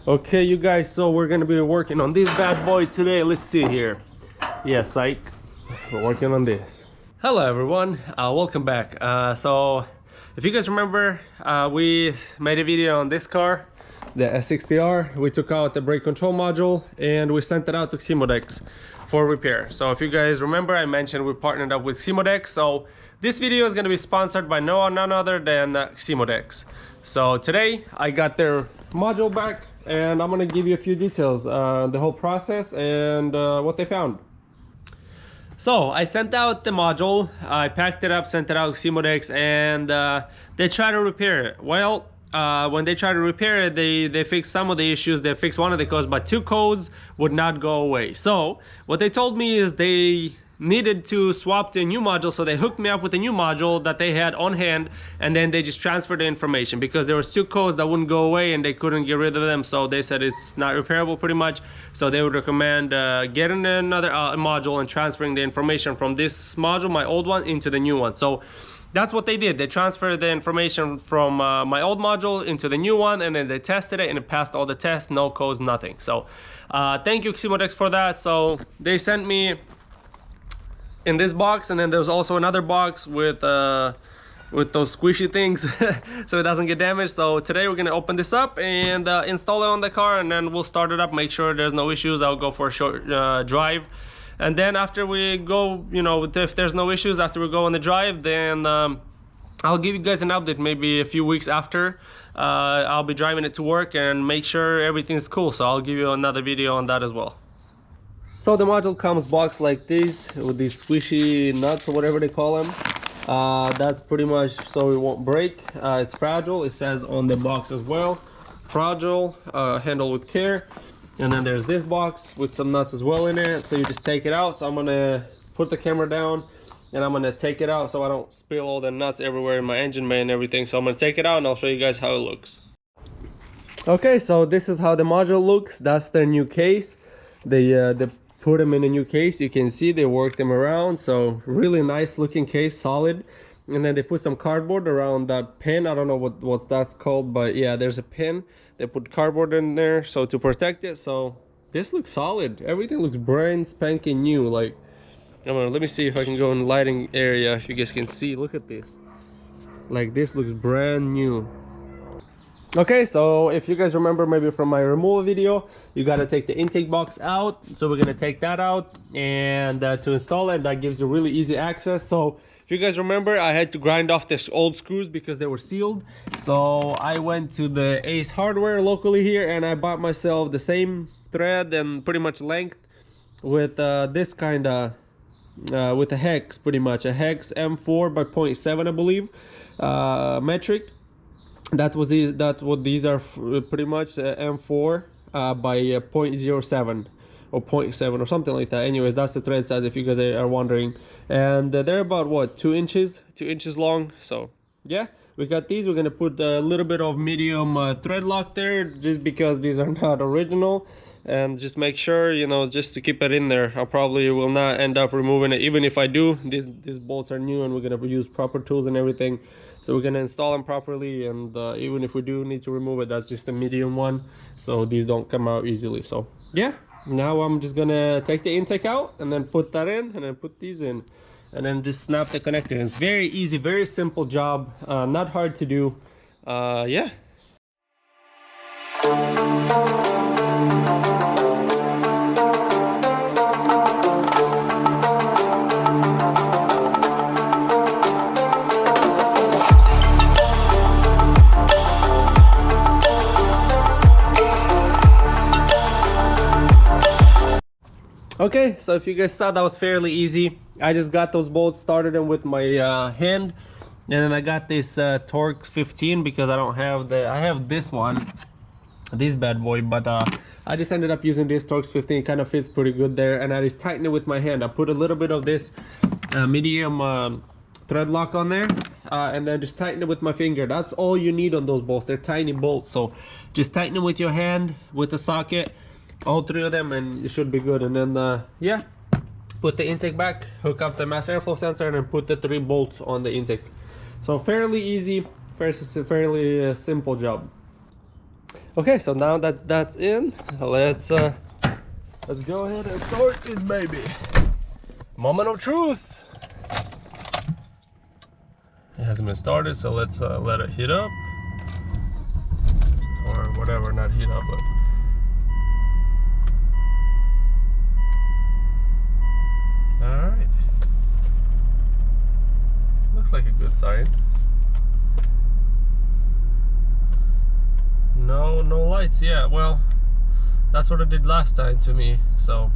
Okay, you guys, so we're gonna be working on this bad boy today. Let's see here. Yeah, psych. We're working on this. Hello everyone, welcome back. So if you guys remember, we made a video on this car, the S60R. We took out the brake control module and we sent it out to XeMODeX for repair. So if you guys remember, I mentioned we partnered up with XeMODeX. So this video is going to be sponsored by none other than XeMODeX. So today I got their module back and I'm going to give you a few details, the whole process and what they found. So I sent out the module, I packed it up, sent it out to XeMODeX, and they tried to repair it. Well, when they tried to repair it, they fixed some of the issues. They fixed one of the codes, but two codes would not go away. So what they told me is they needed to swap to a new module, so they hooked me up with a new module that they had on hand, and then they just transferred the information because there was two codes that wouldn't go away and they couldn't get rid of them. So they said it's not repairable pretty much, so they would recommend getting another module and transferring the information from this module, my old one, into the new one. So that's what they did. They transferred the information from my old module into the new one, and then they tested it and it passed all the tests, no codes, nothing. So thank you XeMODeX for that. So they sent me in this box, and then there's also another box with those squishy things so it doesn't get damaged. So today we're gonna open this up and install it on the car, and then we'll start it up, make sure there's no issues. I'll go for a short drive, and then after we go, you know, if there's no issues after we go on the drive, then I'll give you guys an update maybe a few weeks after I'll be driving it to work and make sure everything's cool. So I'll give you another video on that as well. So the module comes boxed like this with these squishy nuts or whatever they call them. That's pretty much so it won't break. It's fragile, it says on the box as well. Fragile, handle with care. And then there's this box with some nuts as well in it, so you just take it out. So I'm gonna put the camera down and I'm gonna take it out so I don't spill all the nuts everywhere in my engine bay and everything. So I'm gonna take it out and I'll show you guys how it looks. Okay, so this is how the module looks. That's their new case. They put them in a new case. You can see they worked them around, so really nice looking case, solid. And then they put some cardboard around that pin. I don't know what that's called, but yeah, there's a pin. They put cardboard in there so to protect it. So this looks solid. Everything looks brand spanking new. Like, come on, let me see if I can go in the lighting area if you guys can see. Look at this. Like, this looks brand new. Okay, so if you guys remember maybe from my removal video, you got to take the intake box out. So we're going to take that out, and to install it, that gives you really easy access. So if you guys remember, I had to grind off the old screws because they were sealed. So I went to the Ace Hardware locally here and I bought myself the same thread and pretty much length with this kind of with a hex, pretty much a hex M4 by 0.7, I believe, metric. That's what these are, pretty much M4 by 0.07 or 0.7 or something like that. Anyways, that's the thread size if you guys are wondering, and they're about what, 2 inches long. So yeah, we got these. We're gonna put a little bit of medium thread lock there just because these are not original, and just make sure, you know, just to keep it in there. I probably will not end up removing it. Even if I do, these bolts are new and we're gonna use proper tools and everything. So we're gonna install them properly, and even if we do need to remove it, that's just a medium one, so these don't come out easily. So yeah, now I'm just gonna take the intake out and then put that in, and then put these in, and then just snap the connector. It's very easy, very simple job, not hard to do. Yeah. Okay, so if you guys thought that was fairly easy, I just got those bolts, started them with my hand, and then I got this Torx 15 because I don't have I have this one, this bad boy, but I just ended up using this Torx 15. It kind of fits pretty good there, and I just tighten it with my hand. I put a little bit of this medium thread lock on there, and then just tighten it with my finger. That's all you need on those bolts. They're tiny bolts, so just tighten it with your hand with the socket, all 3 of them, and it should be good. And then yeah, put the intake back, hook up the mass airflow sensor, and then put the 3 bolts on the intake. So fairly easy, fairly simple job. Okay, so now that that's in, let's go ahead and start this baby. Moment of truth. It hasn't been started, so let's let it heat up, or whatever, not heat up, but all right. Looks like a good sign. No lights. Yeah, well, that's what it did last time to me. So,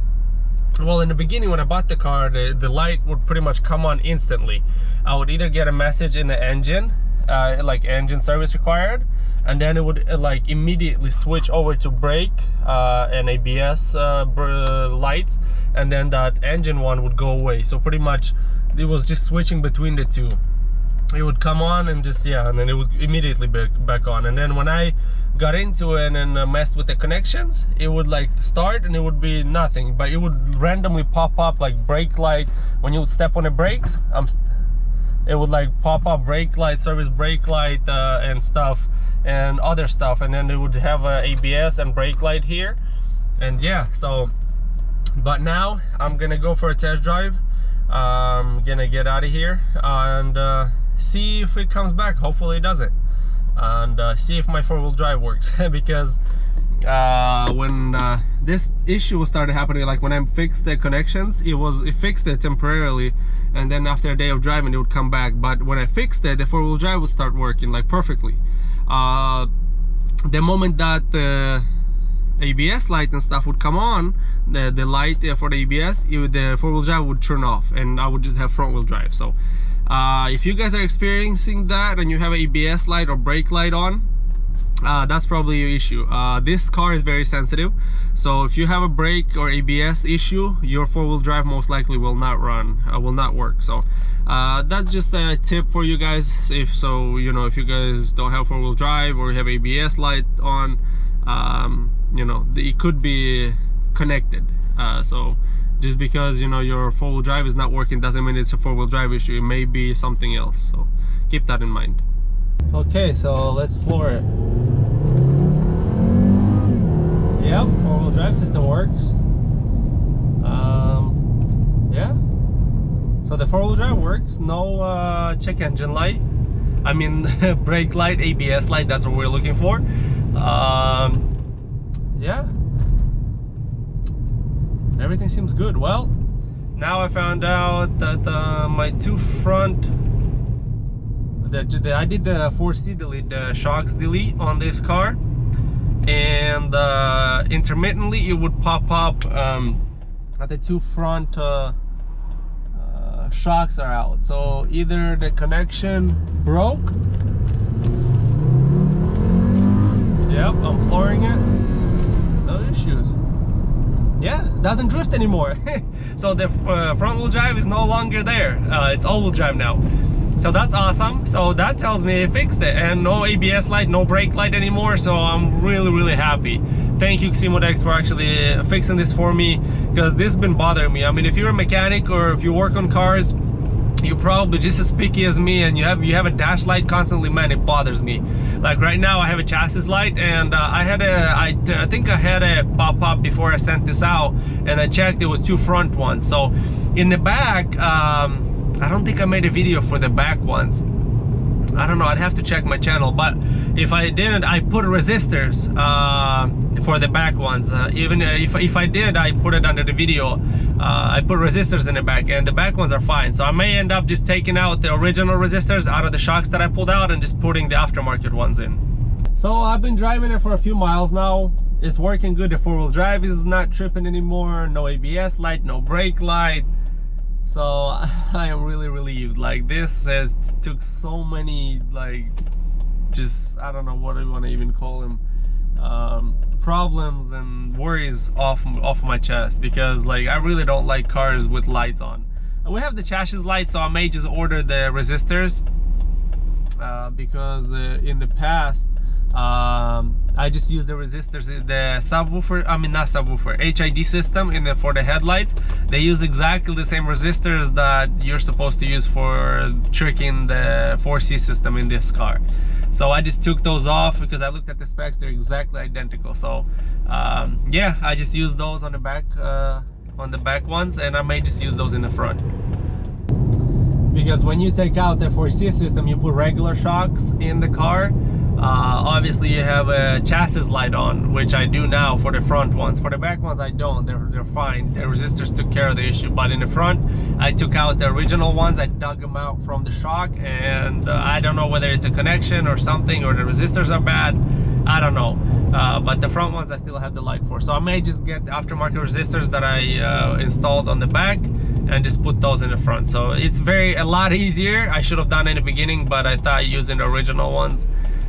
well, in the beginning when I bought the car, the light would pretty much come on instantly. I would either get a message in the engine, like engine service required, and then it would like immediately switch over to brake and ABS lights, and then that engine one would go away. So pretty much it was just switching between the two. It would come on and just, yeah, and then it would immediately back on. And then when I got into it and messed with the connections, it would like start and it would be nothing, but it would randomly pop up like brake light. When you would step on the brakes, it would like pop up brake light, service brake light, and stuff, and other stuff. And then it would have a ABS and brake light here. And yeah, so, but now I'm gonna go for a test drive. I'm gonna get out of here and see if it comes back. Hopefully it doesn't, and see if my four-wheel drive works. Because when this issue started happening, like when I fixed the connections, it fixed it temporarily, and then after a day of driving it would come back. But when I fixed it, the four-wheel drive would start working like perfectly. The moment that the ABS light and stuff would come on, the light for the ABS, the four-wheel drive would turn off, and I would just have front-wheel drive. So if you guys are experiencing that and you have an ABS light or brake light on, that's probably your issue. This car is very sensitive, so if you have a brake or ABS issue, your four-wheel drive most likely will not work. So that's just a tip for you guys. If you guys don't have four-wheel drive or you have ABS light on, you know, it could be connected. So just because, you know, your four-wheel drive is not working doesn't mean it's a four-wheel drive issue. It may be something else, so keep that in mind. Okay, so let's floor it. Yep, four-wheel drive system works. Yeah, so the four-wheel drive works. No check engine light, I mean brake light, ABS light, that's what we're looking for. Yeah, everything seems good. Well, now I found out that my two front, I did the 4C delete, the shocks delete on this car, and intermittently it would pop up that the two front shocks are out. So either the connection broke. Yep, I'm flooring it. No issues. Yeah, it doesn't drift anymore. So the front wheel drive is no longer there. It's all wheel drive now. So that's awesome. So that tells me it fixed it, and no ABS light, no brake light anymore. So I'm really happy. Thank you, XeMODeX, for actually fixing this for me, because this has been bothering me. I mean, if you're a mechanic or if you work on cars, you're probably just as picky as me, and you have a dash light constantly. Man, it bothers me. Like right now I have a chassis light, and I think I had a pop-up before I sent this out, and I checked, there was two front ones. So in the back, I don't think I made a video for the back ones. I don't know, I'd have to check my channel, but if I didn't, I put resistors for the back ones. Even if I did, I put it under the video. I put resistors in the back, and the back ones are fine. So I may end up just taking out the original resistors out of the shocks that I pulled out and just putting the aftermarket ones in. So I've been driving it for a few miles now. It's working good. The four-wheel drive is not tripping anymore. No ABS light, no brake light. So I am really relieved. Like, this has took so many, like, just, I don't know what I want to even call them, problems and worries off my chest, because like I really don't like cars with lights on. We have the chassis lights, so I may just order the resistors, because in the past I just use the resistors, the subwoofer, I mean not subwoofer, HID system for the headlights. They use exactly the same resistors that you're supposed to use for tricking the 4C system in this car. So I just took those off because I looked at the specs, they're exactly identical. So yeah, I just use those on the back ones, and I may just use those in the front. Because when you take out the 4C system, you put regular shocks in the car. Obviously you have a chassis light on, which I do now for the front ones. For the back ones I don't, they're fine. The resistors took care of the issue, but in the front I took out the original ones. I dug them out from the shock, and I don't know whether it's a connection or something, or the resistors are bad, I don't know. But the front ones I still have the light for, so I may just get aftermarket resistors that I installed on the back and just put those in the front. So it's a lot easier. I should have done it in the beginning, but I thought using the original ones,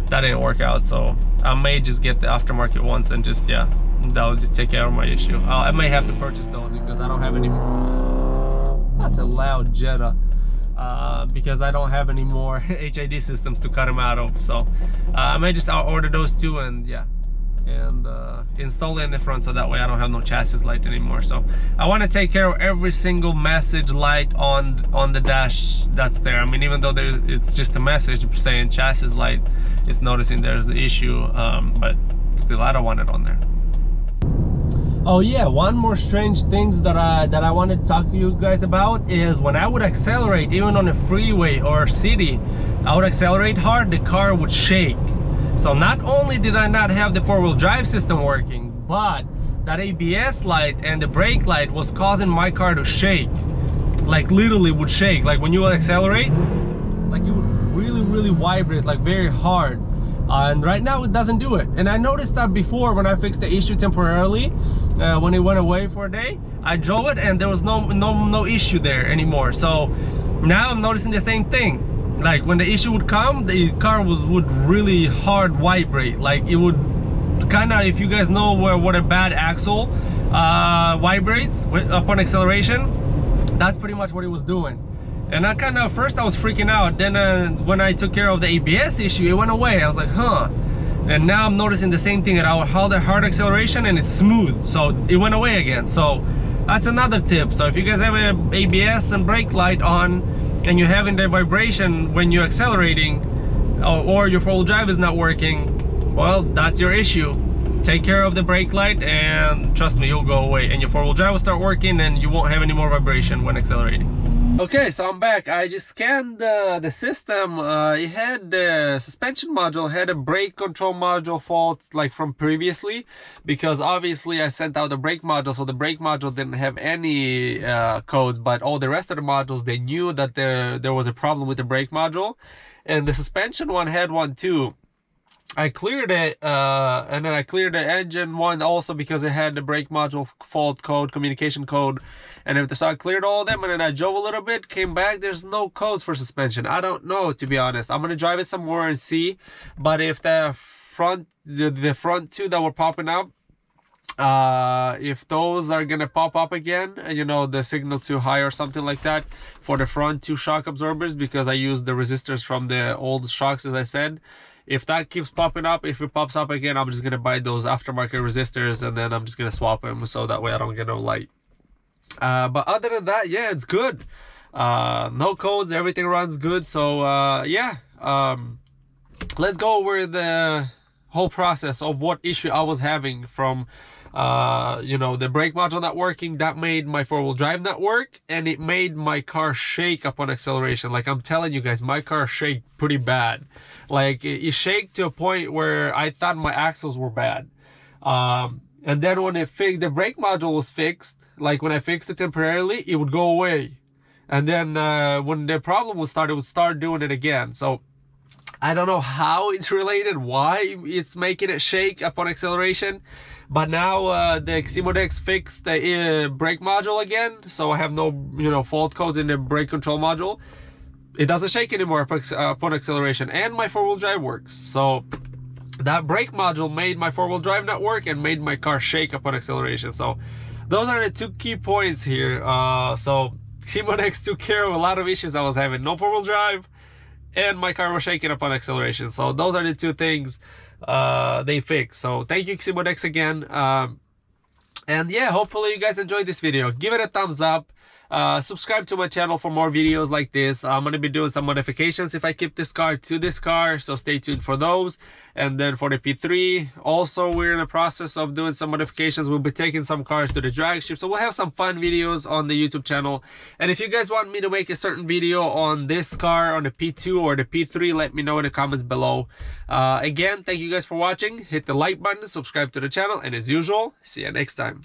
that didn't work out. So I may just get the aftermarket ones and just, yeah, that'll just take care of my issue. I may have to purchase those because I don't have any more. That's a loud Jetta. Because I don't have any more HID systems to cut them out of. So I may just order those two, and yeah, and install it in the front, so that way I don't have no chassis light anymore. So I want to take care of every single message light on the dash that's there. I mean, even though it's just a message saying chassis light, it's noticing there's the issue, but still I don't want it on there. Oh yeah, one more strange things that I wanted to talk to you guys about is when I would accelerate, even on a freeway or city, I would accelerate hard, the car would shake. So not only did I not have the four-wheel drive system working, but that ABS light and the brake light was causing my car to shake. Like literally would shake. Like when you would accelerate, like it would really vibrate, like very hard. And right now it doesn't do it. And I noticed that before when I fixed the issue temporarily, when it went away for a day, I drove it and there was no issue there anymore. So now I'm noticing the same thing. Like when the issue would come, the car would really hard vibrate. Like it would kind of, if you guys know what a bad axle vibrates upon acceleration, that's pretty much what it was doing. And I kind of, first I was freaking out, then when I took care of the ABS issue, it went away. I was like, huh. And now I'm noticing the same thing, that I will hold a hard acceleration and it's smooth, so it went away again. So that's another tip. So if you guys have an ABS and brake light on and you're having the vibration when you're accelerating, or your four-wheel drive is not working, well, that's your issue. Take care of the brake light and trust me, you'll go away, and your four-wheel drive will start working and you won't have any more vibration when accelerating. Okay, so I'm back. I just scanned the system. It had the suspension module, had a brake control module fault like from previously, because obviously I sent out the brake module, so the brake module didn't have any codes, but all the rest of the modules, they knew that there was a problem with the brake module, and the suspension one had one too. I cleared it, and then I cleared the engine one also because it had the brake module fault code, communication code, and everything. So I cleared all of them, and then I drove a little bit, came back, there's no codes for suspension. I don't know, to be honest. I'm gonna drive it some more and see, but if the front two that were popping up, if those are gonna pop up again, and you know, the signal too high or something like that for the front two shock absorbers, because I used the resistors from the old shocks, as I said. If that keeps popping up, if it pops up again, I'm just gonna buy those aftermarket resistors, and then I'm just gonna swap them, so that way I don't get no light. But other than that, yeah, it's good. No codes, everything runs good. So yeah, let's go over the whole process of what issue I was having from you know, the brake module not working. That made my four-wheel drive not work, and it made my car shake upon acceleration. Like I'm telling you guys, my car shake pretty bad. Like it shake to a point where I thought my axles were bad. And then when the brake module was fixed, like when I fixed it temporarily, it would go away. And then when the problem would start, it would start doing it again. So I don't know how it's related, why it's making it shake upon acceleration. But now the XeMODeX fixed the brake module again, so I have no, you know, fault codes in the brake control module. It doesn't shake anymore upon acceleration, and my four-wheel drive works. So that brake module made my four-wheel drive not work and made my car shake upon acceleration. So those are the two key points here. So XeMODeX took care of a lot of issues I was having. No four-wheel drive, and my car was shaking upon acceleration. So those are the two things they fixed. So thank you, XeMODeX, again. And yeah, hopefully you guys enjoyed this video. Give it a thumbs up. subscribe to my channel for more videos like this. I'm going to be doing some modifications if I keep this car to this car, so stay tuned for those. And then for the P3, also we're in the process of doing some modifications. We'll be taking some cars to the drag strip, so we'll have some fun videos on the YouTube channel. And if you guys want me to make a certain video on this car, on the P2 or the P3, let me know in the comments below. Again, thank you guys for watching. Hit the like button, subscribe to the channel, and as usual, see you next time.